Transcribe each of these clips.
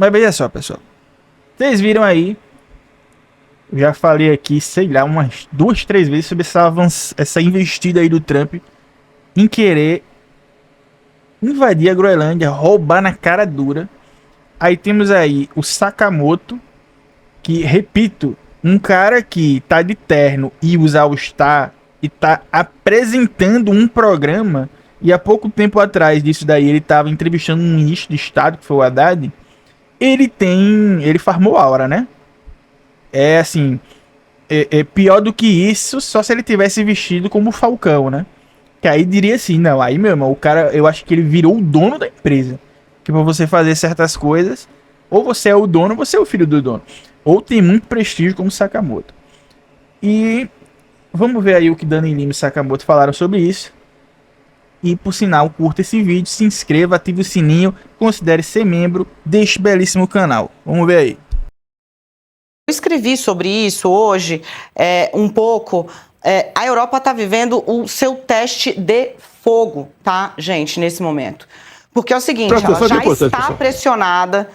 Mas veja só, pessoal. Vocês viram aí, eu já falei aqui, sei lá, umas 2, 3 vezes sobre essa investida aí do Trump em querer invadir a Groenlândia, roubar na cara dura. Aí temos aí o Sakamoto, que, repito, um cara que tá de terno e usa All-Star e tá apresentando um programa, e há pouco tempo atrás disso daí ele tava entrevistando um ministro de estado, que foi o Haddad. Ele farmou aura, né? É assim, é pior do que isso, só se ele tivesse vestido como Falcão, né? Que aí diria assim, não, aí meu irmão, o cara, eu acho que ele virou o dono da empresa. Que pra você fazer certas coisas, ou você é o dono, ou você é o filho do dono. Ou tem muito prestígio como Sakamoto. E vamos ver aí o que Dani Lima e Sakamoto falaram sobre isso. E por sinal, curta esse vídeo, se inscreva, ative o sininho, considere ser membro deste belíssimo canal. Vamos ver aí. Eu escrevi sobre isso hoje, um pouco. A Europa está vivendo o seu teste de fogo, tá, gente, nesse momento. Porque é o seguinte, ela já está pressionada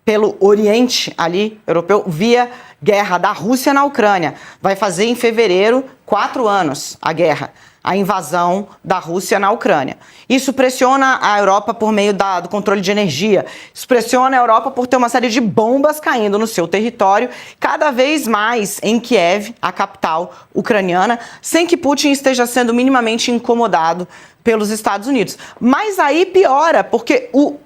pelo Oriente ali, europeu, via guerra da Rússia na Ucrânia. Vai fazer em fevereiro 4 anos a guerra, a invasão da Rússia na Ucrânia. Isso pressiona a Europa por meio do controle de energia. Isso pressiona a Europa por ter uma série de bombas caindo no seu território, cada vez mais em Kiev, a capital ucraniana, sem que Putin esteja sendo minimamente incomodado pelos Estados Unidos. Mas aí piora, porque o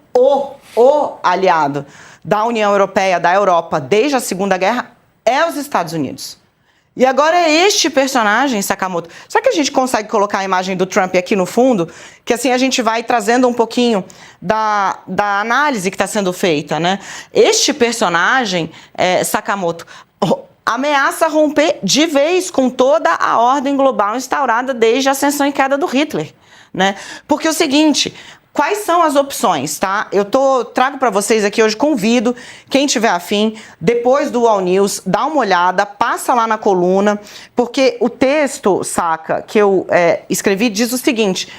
aliado da União Europeia, da Europa, desde a Segunda Guerra, é os Estados Unidos. E agora é este personagem, Sakamoto. Será que a gente consegue colocar a imagem do Trump aqui no fundo? Que assim a gente vai trazendo um pouquinho da análise que está sendo feita, né? Este personagem, Sakamoto, ameaça romper de vez com toda a ordem global instaurada desde a ascensão e queda do Hitler, né? Porque é o seguinte... Quais são as opções, tá? Eu trago para vocês aqui hoje, convido quem tiver afim, depois do All News, dá uma olhada, passa lá na coluna, porque o texto, saca, que eu escrevi diz o seguinte: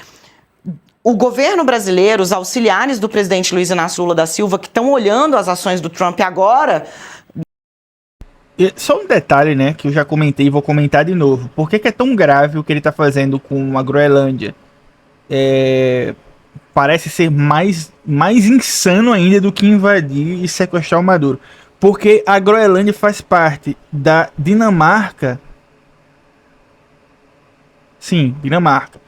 o governo brasileiro, os auxiliares do presidente Luiz Inácio Lula da Silva, que estão olhando as ações do Trump agora... Só um detalhe, né, que eu já comentei e vou comentar de novo. Por que é tão grave o que ele tá fazendo com a Groenlândia? Parece ser mais insano ainda do que invadir e sequestrar o Maduro. Porque a Groenlândia faz parte da Dinamarca. Sim, Dinamarca.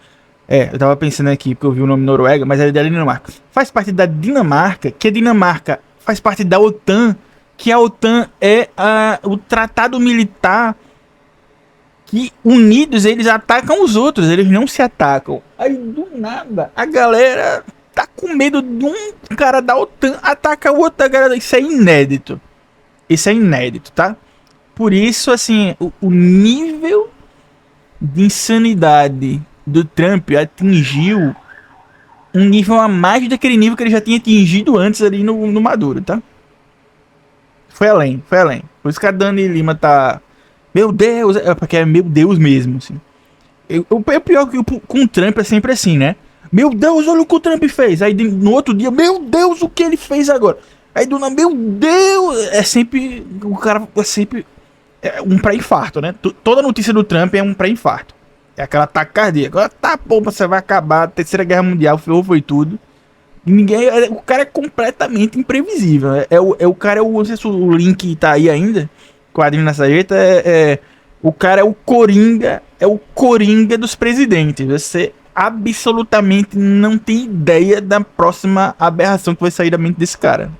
Eu tava pensando aqui porque eu vi o nome Noruega, mas é da Dinamarca. Faz parte da Dinamarca, que a Dinamarca faz parte da OTAN, que a OTAN é o tratado militar que unidos eles atacam os outros, eles não se atacam. Aí do nada a galera tá com medo de um cara da OTAN atacar o outro. Galera, isso é inédito. Isso é inédito, tá? Por isso, assim, o nível de insanidade do Trump atingiu um nível a mais daquele nível que ele já tinha atingido antes ali no Maduro, tá? Foi além, foi além. Por isso que a Dani Lima tá... Meu Deus, porque é meu Deus mesmo, assim. O pior que com o Trump é sempre assim, né? Meu Deus, olha o que o Trump fez. Aí no outro dia, meu Deus, o que ele fez agora? Aí do nada, meu Deus, é sempre... O cara é sempre um pré-infarto, né? Toda notícia do Trump é um pré-infarto. É aquela ataque cardíaco. Agora tá bom, você vai acabar, a Terceira Guerra Mundial, foi tudo. O cara é completamente imprevisível. O cara, não sei se o link tá aí ainda, quadrinho na sarjeta, o cara é o Coringa dos presidentes. Você absolutamente não tem ideia da próxima aberração que vai sair da mente desse cara.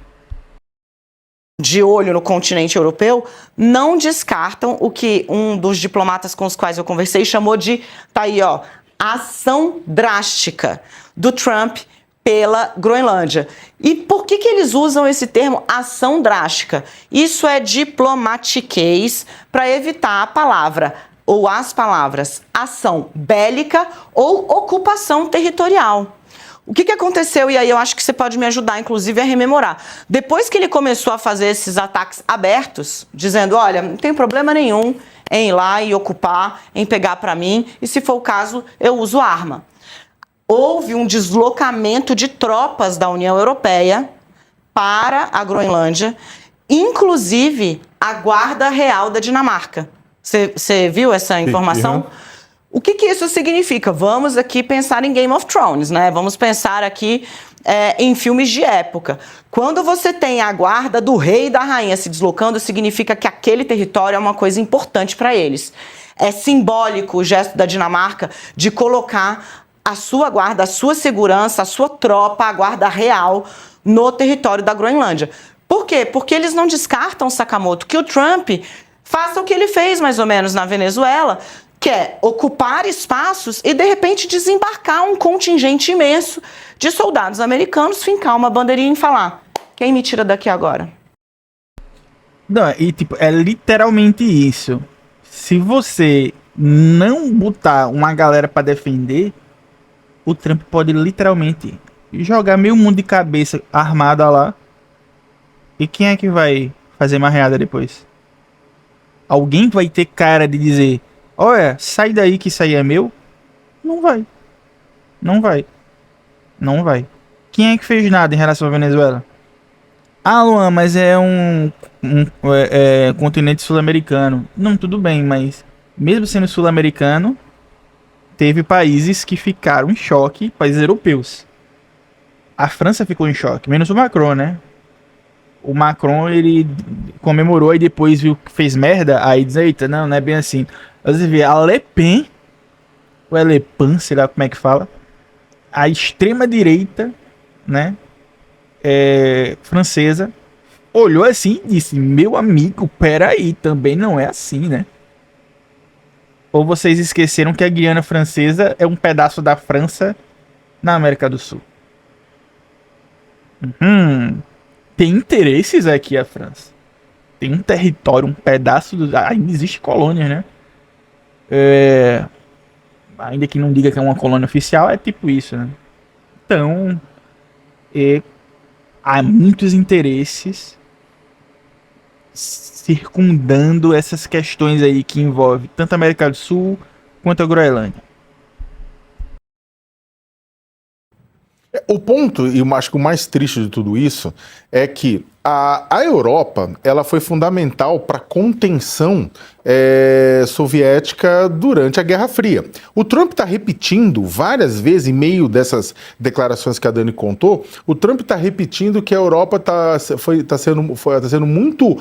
De olho no continente europeu, não descartam o que um dos diplomatas com os quais eu conversei chamou de, tá aí ó, ação drástica do Trump pela Groenlândia. E por que eles usam esse termo ação drástica? Isso é diplomatiquez para evitar a palavra ou as palavras ação bélica ou ocupação territorial. O que aconteceu, e aí eu acho que você pode me ajudar, inclusive, a rememorar. Depois que ele começou a fazer esses ataques abertos, dizendo, olha, não tem problema nenhum em ir lá e ocupar, em pegar para mim, e se for o caso, eu uso arma. Houve um deslocamento de tropas da União Europeia para a Groenlândia, inclusive a Guarda Real da Dinamarca. Você viu essa informação? Uhum. O que isso significa? Vamos aqui pensar em Game of Thrones, né? Vamos pensar aqui em filmes de época. Quando você tem a guarda do rei e da rainha se deslocando, significa que aquele território é uma coisa importante para eles. É simbólico o gesto da Dinamarca de colocar a sua guarda, a sua segurança, a sua tropa, a guarda real no território da Groenlândia. Por quê? Porque eles não descartam, Sakamoto, que o Trump faça o que ele fez mais ou menos na Venezuela, que é ocupar espaços e, de repente, desembarcar um contingente imenso de soldados americanos, fincar uma bandeirinha e falar: quem me tira daqui agora? Não, e tipo, é literalmente isso. Se você não botar uma galera pra defender, o Trump pode literalmente jogar meio mundo de cabeça armada lá. E quem é que vai fazer marreada depois? Alguém vai ter cara de dizer: olha, sai daí que isso aí é meu? Não vai. Não vai. Não vai. Quem é que fez nada em relação à Venezuela? Ah, Luan, mas é um continente sul-americano. Não, tudo bem, mas mesmo sendo sul-americano, teve países que ficaram em choque, países europeus. A França ficou em choque, menos o Macron, né? O Macron, ele comemorou e depois viu que fez merda, aí diz: eita, não é bem assim. Você vê, a Le Pen, ou é Le Pen, sei lá como é que fala, a extrema-direita, né, francesa, olhou assim e disse: meu amigo, peraí, também não é assim, né? Ou vocês esqueceram que a Guiana Francesa é um pedaço da França na América do Sul? Tem interesses aqui a França. Tem um território, um pedaço do... ainda existe colônia, né? Ainda que não diga que é uma colônia oficial, é tipo isso, né? Então, há muitos interesses circundando essas questões aí que envolvem tanto a América do Sul quanto a Groenlândia. O ponto, e eu acho que o mais triste de tudo isso, é que a Europa, ela foi fundamental para a contenção soviética durante a Guerra Fria. O Trump está repetindo várias vezes, em meio dessas declarações que a Dani contou, o Trump está repetindo que a Europa está sendo muito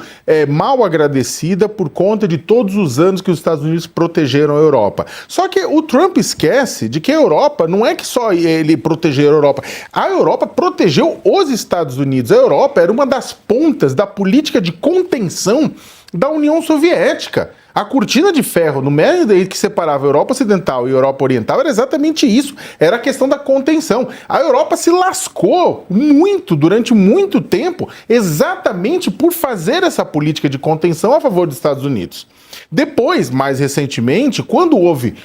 mal agradecida por conta de todos os anos que os Estados Unidos protegeram a Europa. Só que o Trump esquece de que a Europa, não é que só ele protegeu a Europa protegeu os Estados Unidos. A Europa era uma das pontas da política de contenção da União Soviética. A cortina de ferro no meio que separava a Europa Ocidental e a Europa Oriental era exatamente isso. Era a questão da contenção. A Europa se lascou muito, durante muito tempo, exatamente por fazer essa política de contenção a favor dos Estados Unidos. Depois, mais recentemente, quando houve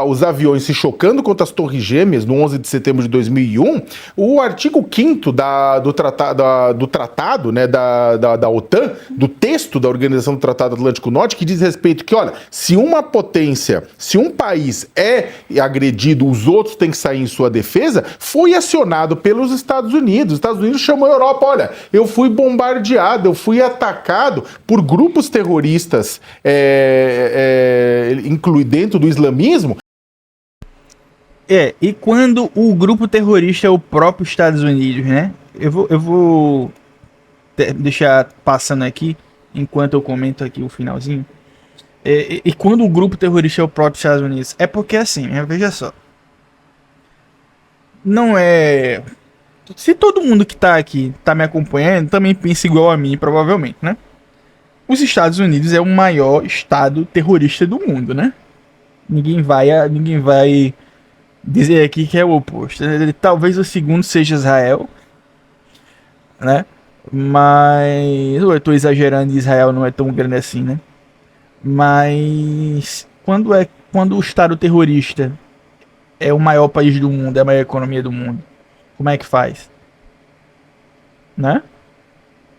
os aviões se chocando contra as Torres Gêmeas, no 11 de setembro de 2001, o artigo 5º do tratado, né, da OTAN, do texto da Organização do Tratado Atlântico Norte, que diz respeito que, olha, se uma potência, se um país é agredido, os outros têm que sair em sua defesa, foi acionado pelos Estados Unidos. Os Estados Unidos chamou a Europa: olha, eu fui bombardeado, eu fui atacado por grupos terroristas dentro do islamismo. E quando o grupo terrorista é o próprio Estados Unidos, né? Eu vou deixar passando aqui, enquanto eu comento aqui o finalzinho. E quando o grupo terrorista é o próprio Estados Unidos, é porque assim, veja só. Não é... Se todo mundo que tá aqui tá me acompanhando, também pensa igual a mim, provavelmente, né? Os Estados Unidos é o maior estado terrorista do mundo, né? Ninguém vai dizer aqui que é o oposto. Talvez o segundo seja Israel, né? Mas eu tô exagerando, Israel não é tão grande assim, né? Mas quando o estado terrorista é o maior país do mundo, é a maior economia do mundo, como é que faz? Né?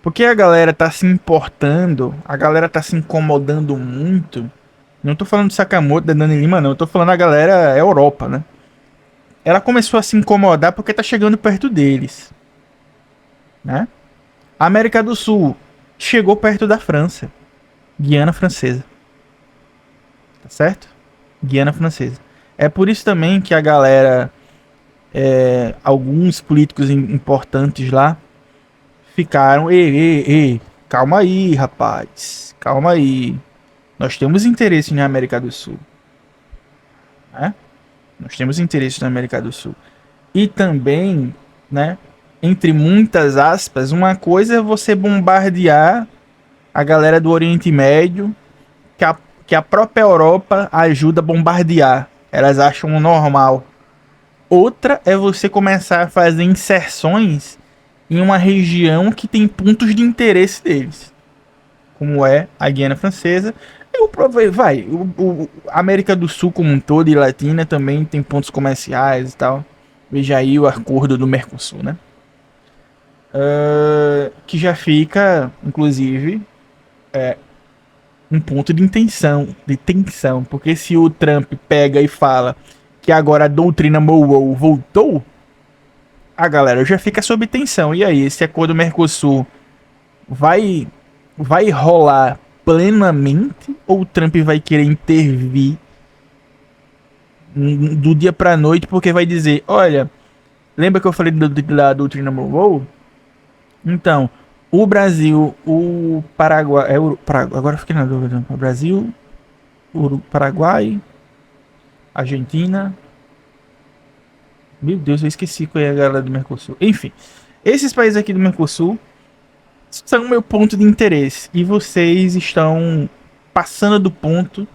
Porque a galera tá se importando, a galera tá se incomodando muito. Não tô falando de Sakamoto, da Dani Lima, não. Eu tô falando da galera Europa, né? Ela começou a se incomodar porque tá chegando perto deles, né? A América do Sul chegou perto da França. Guiana Francesa. Tá certo? Guiana Francesa. É por isso também que a galera, alguns políticos importantes lá, ficaram, ei, calma aí, rapaz, calma aí. Nós temos interesse na América do Sul. Né? Nós temos interesse na América do Sul. E também, né, entre muitas aspas, uma coisa é você bombardear a galera do Oriente Médio, que a própria Europa ajuda a bombardear. Elas acham normal. Outra é você começar a fazer inserções em uma região que tem pontos de interesse deles, como é a Guiana Francesa. A América do Sul como um todo e Latina também tem pontos comerciais e tal. Veja aí o acordo do Mercosul, né? Que já fica, inclusive, um ponto de tensão, porque se o Trump pega e fala que agora a doutrina Monroe voltou, a galera já fica sob tensão. E aí, esse acordo do Mercosul vai rolar plenamente ou o Trump vai querer intervir do dia pra noite porque vai dizer, olha, lembra que eu falei da doutrina Monroe? Então, o Brasil, o Paraguai, agora eu fiquei na dúvida, o Brasil, o Paraguai, Argentina, meu Deus, eu esqueci qual é a galera do Mercosul. Enfim, esses países aqui do Mercosul são meu ponto de interesse e vocês estão passando do ponto,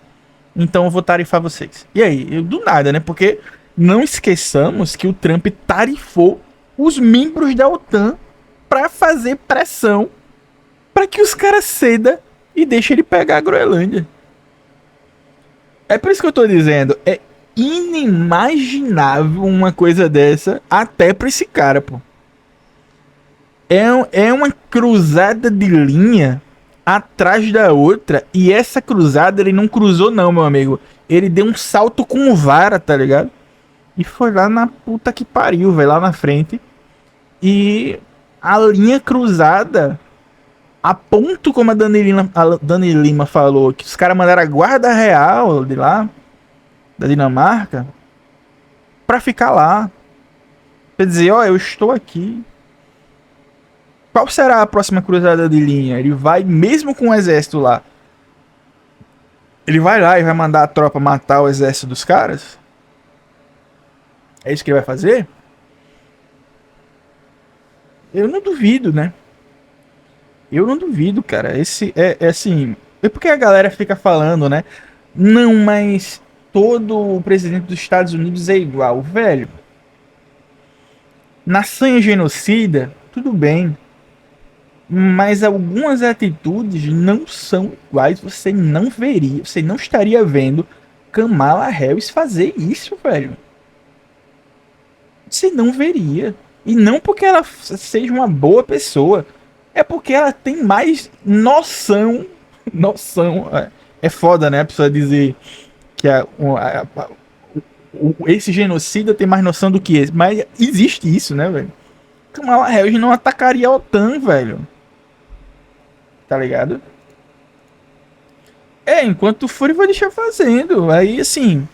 então eu vou tarifar vocês. E aí, do nada, né? Porque não esqueçamos que o Trump tarifou os membros da OTAN para fazer pressão para que os caras cedam e deixem ele pegar a Groenlândia. É por isso que eu tô dizendo, é inimaginável uma coisa dessa até pra esse cara, pô. É uma cruzada de linha atrás da outra. E essa cruzada ele não cruzou não, meu amigo. Ele deu um salto com vara, tá ligado? E foi lá na puta que pariu, velho, lá na frente. E a linha cruzada, a ponto como a Dani Lima falou, que os caras mandaram a guarda real de lá, da Dinamarca, pra ficar lá. Pra dizer, ó, eu estou aqui. Qual será a próxima cruzada de linha? Ele vai, mesmo com o exército lá, ele vai lá e vai mandar a tropa matar o exército dos caras? É isso que ele vai fazer? Eu não duvido, né? Eu não duvido, cara. Esse é assim. É porque a galera fica falando, né? Não, mas todo o presidente dos Estados Unidos é igual, velho. Nação genocida, tudo bem. Mas algumas atitudes não são iguais. Você não veria, você não estaria vendo Kamala Harris fazer isso, velho. Você não veria. E não porque ela seja uma boa pessoa. É porque ela tem mais noção. Noção. É foda, né? A pessoa dizer que esse genocida tem mais noção do que esse. Mas existe isso, né, velho? Kamala Harris não atacaria a OTAN, velho. Tá ligado? Enquanto for, ele vai deixar fazendo. Aí, assim...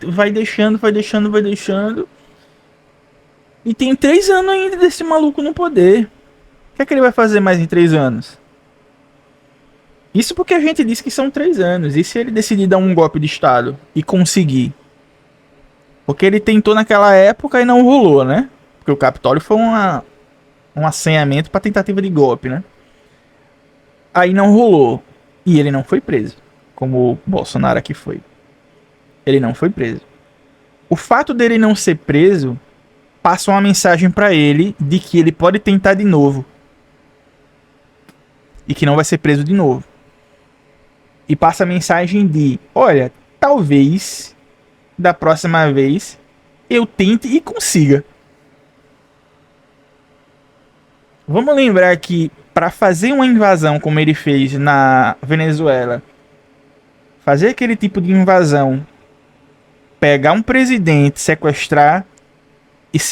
Vai deixando. E tem 3 anos ainda desse maluco no poder. O que ele vai fazer mais em 3 anos? Isso porque a gente disse que são 3 anos. E se ele decidir dar um golpe de estado e conseguir? Porque ele tentou naquela época e não rolou, né? Porque o Capitólio foi um assanhamento para tentativa de golpe, né? Aí não rolou. E ele não foi preso. Como o Bolsonaro aqui foi. Ele não foi preso. O fato dele não ser preso passa uma mensagem para ele de que ele pode tentar de novo. E que não vai ser preso de novo. E passa a mensagem de, olha, talvez da próxima vez eu tente e consiga. Vamos lembrar que para fazer uma invasão como ele fez na Venezuela, fazer aquele tipo de invasão, pegar um presidente, sequestrar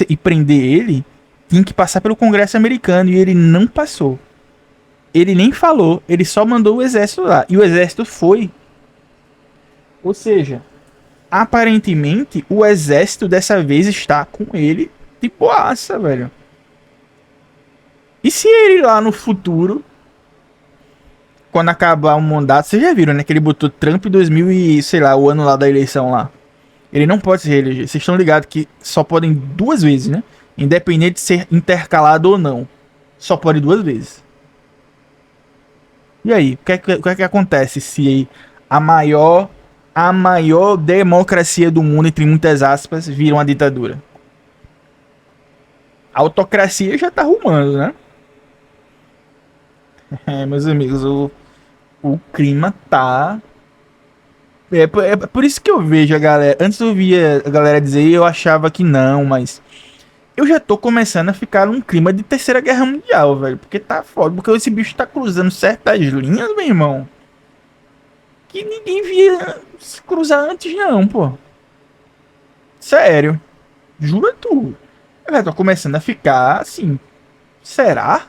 e prender ele, tinha que passar pelo Congresso americano e ele não passou. Ele nem falou, ele só mandou o exército lá. E o exército foi. Ou seja, aparentemente o exército dessa vez está com ele de boaça, velho. E se ele lá no futuro, quando acabar o mandato, vocês já viram, né? Que ele botou Trump em 2000 e, sei lá, o ano lá da eleição lá. Ele não pode se reeleger. Vocês estão ligados que só podem 2 vezes, né? Independente de ser intercalado ou não. Só pode 2 vezes. E aí, o que é que acontece se a maior democracia do mundo, entre muitas aspas, vira uma ditadura? A autocracia já tá arrumando, né? É, meus amigos, o clima tá... É por isso que eu vejo a galera... Antes eu via a galera dizer e eu achava que não, mas... Eu já tô começando a ficar num clima de Terceira Guerra Mundial, velho. Porque tá foda. Porque esse bicho tá cruzando certas linhas, meu irmão, que ninguém via se cruzar antes, não, pô. Sério. Jura tu. Eu já tô começando a ficar assim. Será?